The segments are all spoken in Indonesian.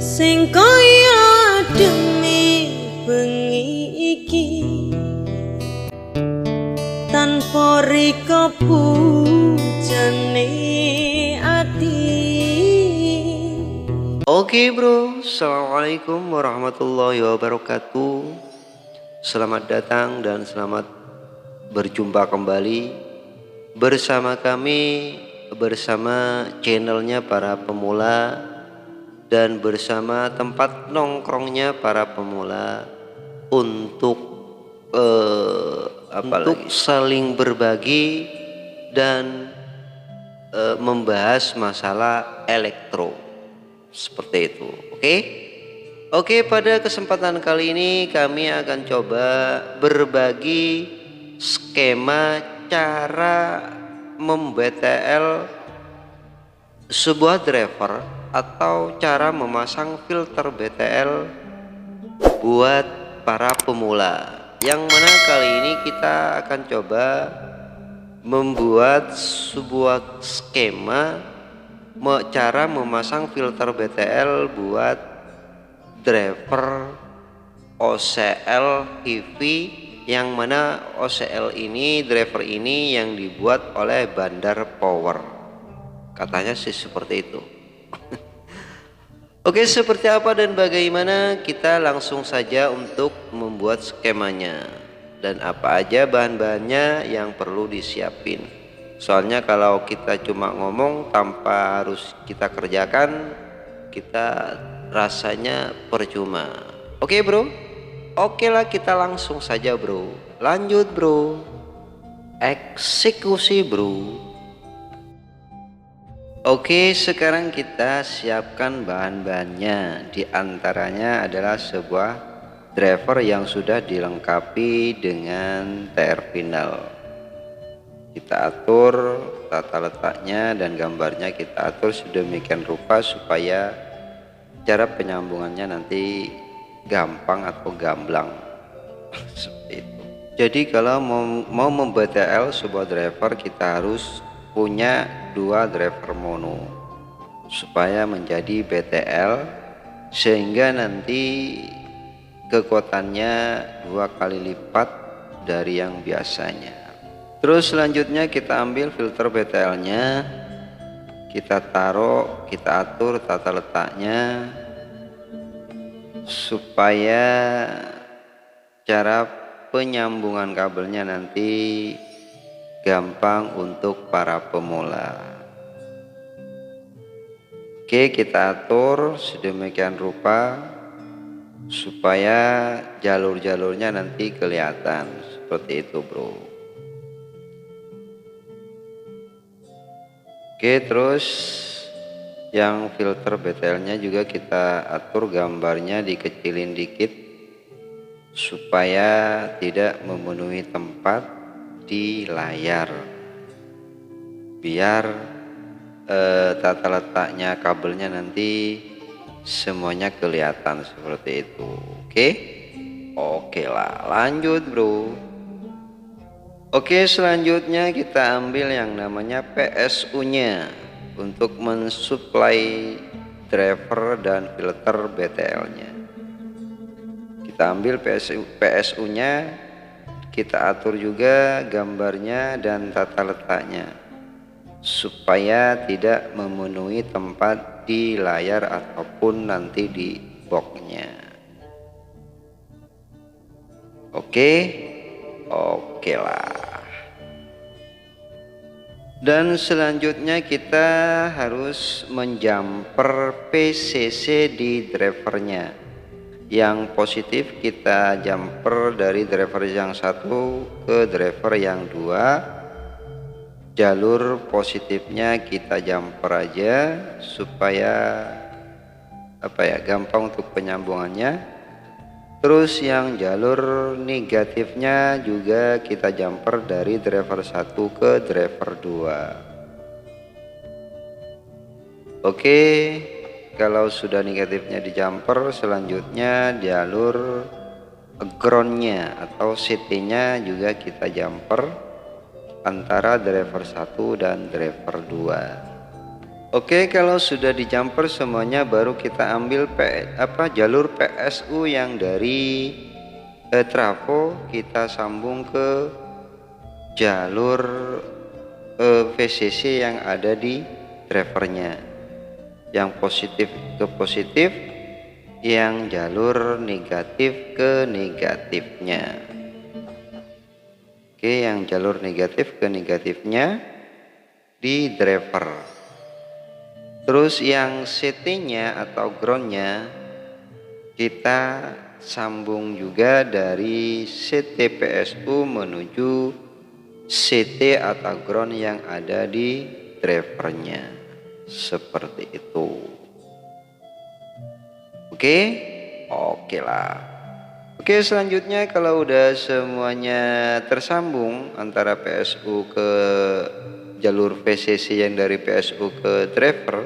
sing kaya demi bengi iki tanpa rika pujane ati. Oke bro, assalamualaikum warahmatullahi wabarakatuh. Selamat datang dan selamat berjumpa kembali bersama kami, bersama channelnya para pemula dan bersama tempat nongkrongnya para pemula untuk saling berbagi dan membahas masalah elektro seperti itu. Oke, pada kesempatan kali ini kami akan coba berbagi skema cara mem-BTL sebuah driver atau cara memasang filter BTL buat para pemula, yang mana kali ini kita akan coba membuat sebuah skema cara memasang filter BTL buat driver OCL HiFi, yang mana OCL ini, driver ini yang dibuat oleh Bandar Power, katanya sih seperti itu. Oke, seperti apa dan bagaimana, kita langsung saja untuk membuat skemanya dan apa aja bahan-bahannya yang perlu disiapin. Soalnya kalau kita cuma ngomong tanpa harus kita kerjakan, kita rasanya percuma. Oke bro, oke lah, kita langsung saja bro. Lanjut bro, eksekusi bro. Oke, sekarang kita siapkan bahan-bahannya. Di antaranya adalah sebuah driver yang sudah dilengkapi dengan terminal. Kita atur tata letaknya dan gambarnya kita atur sedemikian rupa supaya cara penyambungannya nanti gampang atau gamblang. Seperti itu. Jadi kalau mau mem-BTL sebuah driver, kita harus punya dua driver mono supaya menjadi BTL, sehingga nanti kekuatannya 2 kali lipat dari yang biasanya. Terus selanjutnya kita ambil filter BTL-nya, kita taruh, kita atur tata letaknya supaya cara penyambungan kabelnya nanti gampang untuk para pemula. Oke, kita atur sedemikian rupa supaya jalur-jalurnya nanti kelihatan seperti itu bro. Oke, terus yang filter BTL-nya juga kita atur gambarnya dikecilin dikit supaya tidak memenuhi tempat di layar, biar tata letaknya kabelnya nanti semuanya kelihatan seperti itu. Oke lah, lanjut bro. Oke, selanjutnya kita ambil yang namanya PSU nya untuk mensuplai driver dan filter BTL nya. Kita ambil PSU nya, kita atur juga gambarnya dan tata letaknya supaya tidak memenuhi tempat di layar ataupun nanti di boxnya. Oke lah. Dan selanjutnya kita harus menjumper PCC di drivernya. Yang positif kita jumper dari driver yang satu ke driver yang dua. Jalur positifnya kita jumper aja supaya gampang untuk penyambungannya. Terus yang jalur negatifnya juga kita jumper dari driver satu ke driver dua. Oke. Kalau sudah negatifnya di jumper, selanjutnya jalur groundnya atau CT-nya juga kita jumper antara driver 1 dan driver 2. Oke, kalau sudah di jumper semuanya, baru kita ambil jalur PSU yang dari trafo, kita sambung ke jalur VCC yang ada di drivernya, yang positif ke positif, yang jalur negatif ke negatifnya. Oke, yang jalur negatif ke negatifnya di driver. Terus yang CT-nya atau groundnya kita sambung juga dari CT PSU menuju CT atau ground yang ada di drivernya, seperti itu. Oke lah. Oke, selanjutnya kalau udah semuanya tersambung antara PSU ke jalur VCC yang dari PSU ke driver,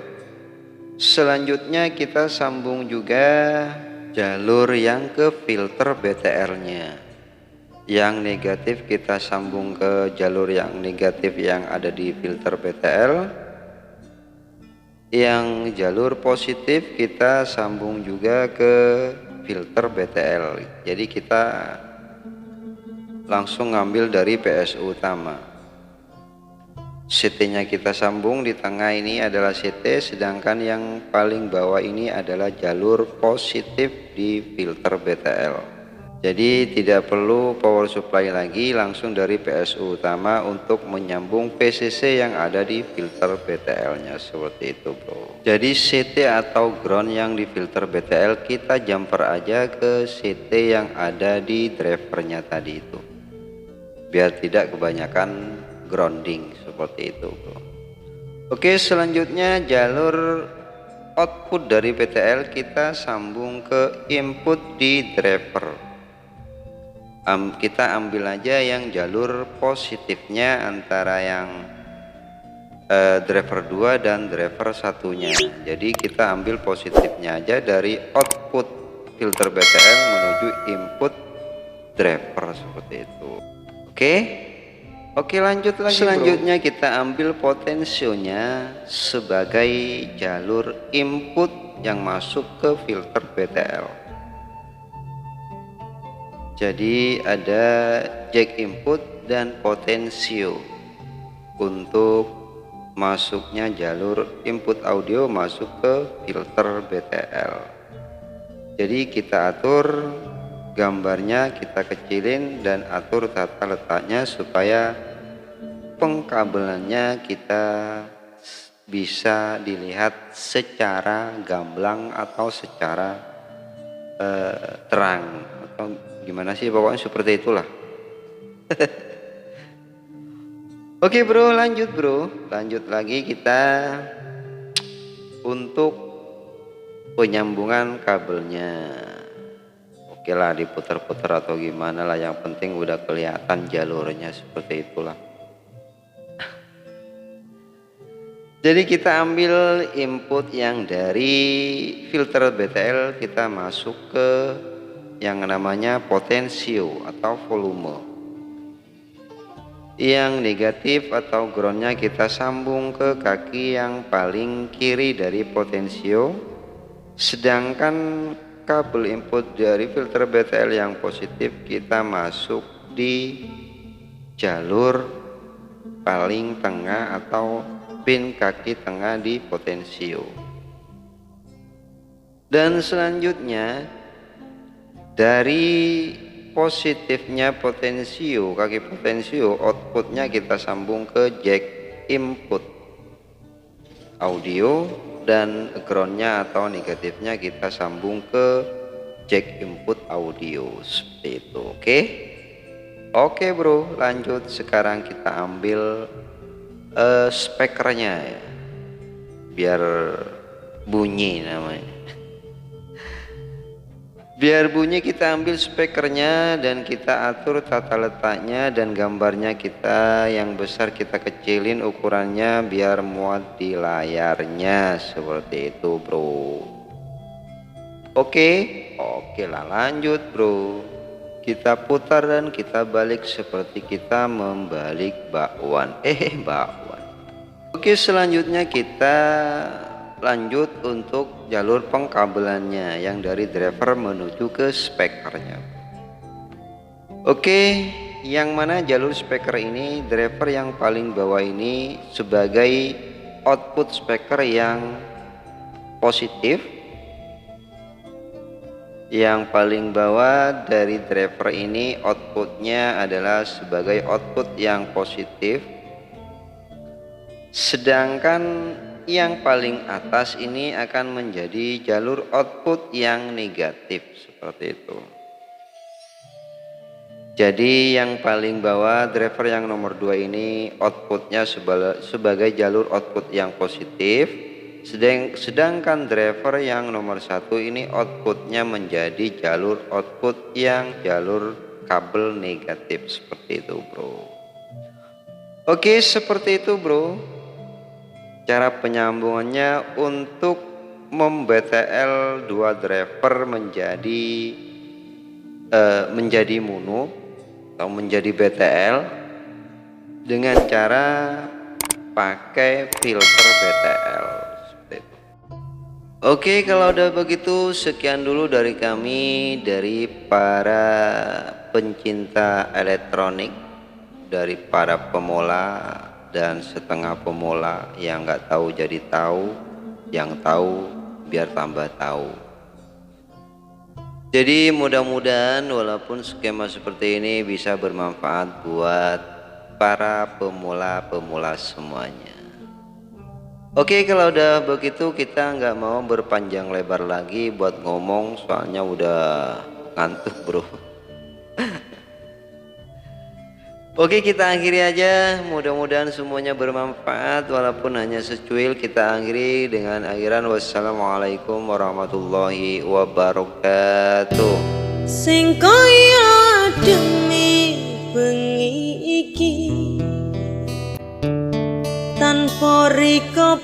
selanjutnya kita sambung juga jalur yang ke filter BTR-nya. Yang negatif kita sambung ke jalur yang negatif yang ada di filter BTR. Yang jalur positif kita sambung juga ke filter BTL. Jadi kita langsung ngambil dari PSU utama. CT-nya kita sambung di tengah, ini adalah CT, sedangkan yang paling bawah ini adalah jalur positif di filter BTL. Jadi tidak perlu power supply lagi, langsung dari PSU utama untuk menyambung VCC yang ada di filter BTL-nya, seperti itu bro. Jadi CT atau ground yang di filter BTL kita jumper aja ke CT yang ada di drivernya tadi itu, biar tidak kebanyakan grounding, seperti itu bro. Oke, selanjutnya jalur output dari BTL kita sambung ke input di driver. Kita ambil aja yang jalur positifnya antara yang driver 2 dan driver satunya. Jadi kita ambil positifnya aja dari output filter BTL menuju input driver, seperti itu. Oke, lanjut lagi. Selanjutnya kita ambil potensionya sebagai jalur input yang masuk ke filter BTL. Jadi ada jack input dan potensio untuk masuknya jalur input audio masuk ke filter BTL. Jadi kita atur gambarnya, kita kecilin dan atur tata letaknya supaya pengkabelannya kita bisa dilihat secara gamblang atau secara terang, atau gimana sih, pokoknya seperti itulah. Oke bro, lanjut lagi kita untuk penyambungan kabelnya. Oke lah, diputar-putar atau gimana lah, yang penting udah kelihatan jalurnya, seperti itulah. Jadi kita ambil input yang dari filter BTL, kita masuk ke yang namanya potensio atau volume. Yang negatif atau groundnya kita sambung ke kaki yang paling kiri dari potensio, sedangkan kabel input dari filter BTL yang positif kita masuk di jalur paling tengah atau pin kaki tengah di potensio. Dan selanjutnya dari positifnya potensio, kaki potensio, outputnya kita sambung ke jack input audio, dan groundnya atau negatifnya kita sambung ke jack input audio, seperti itu. Oke bro, lanjut. Sekarang kita ambil speakernya ya, biar bunyi namanya. Biar bunyi kita ambil speakernya dan kita atur tata letaknya dan gambarnya kita yang besar kita kecilin ukurannya biar muat di layarnya, seperti itu bro. Oke lah, lanjut bro. Kita putar dan kita balik seperti kita membalik bakwan. Bakwan. Oke, selanjutnya kita lanjut untuk jalur pengkabelannya yang dari driver menuju ke spekernya. Oke, yang mana jalur speaker ini driver yang paling bawah ini sebagai output speaker yang positif. Yang paling bawah dari driver ini outputnya adalah sebagai output yang positif. Sedangkan yang paling atas ini akan menjadi jalur output yang negatif seperti itu. Jadi yang paling bawah driver yang nomor 2 ini outputnya sebagai jalur output yang positif, sedangkan driver yang nomor 1 ini outputnya menjadi jalur output yang jalur kabel negatif seperti itu bro. Oke, seperti itu bro cara penyambungannya untuk mem-BTL dua driver menjadi mono atau menjadi BTL dengan cara pakai filter BTL seperti itu. Oke, kalau udah begitu sekian dulu dari kami, dari para pencinta elektronik, dari para pemula dan setengah pemula yang nggak tahu jadi tahu, yang tahu biar tambah tahu. Jadi mudah-mudahan walaupun skema seperti ini bisa bermanfaat buat para pemula-pemula semuanya. Oke, kalau udah begitu kita nggak mau berpanjang lebar lagi buat ngomong, soalnya udah ngantuk bro. Oke, kita akhiri aja, mudah-mudahan semuanya bermanfaat walaupun hanya secuil. Kita akhiri dengan akhiran wassalamualaikum warahmatullahi wabarakatuh. Sing kaya demi bengi iki tanpa rika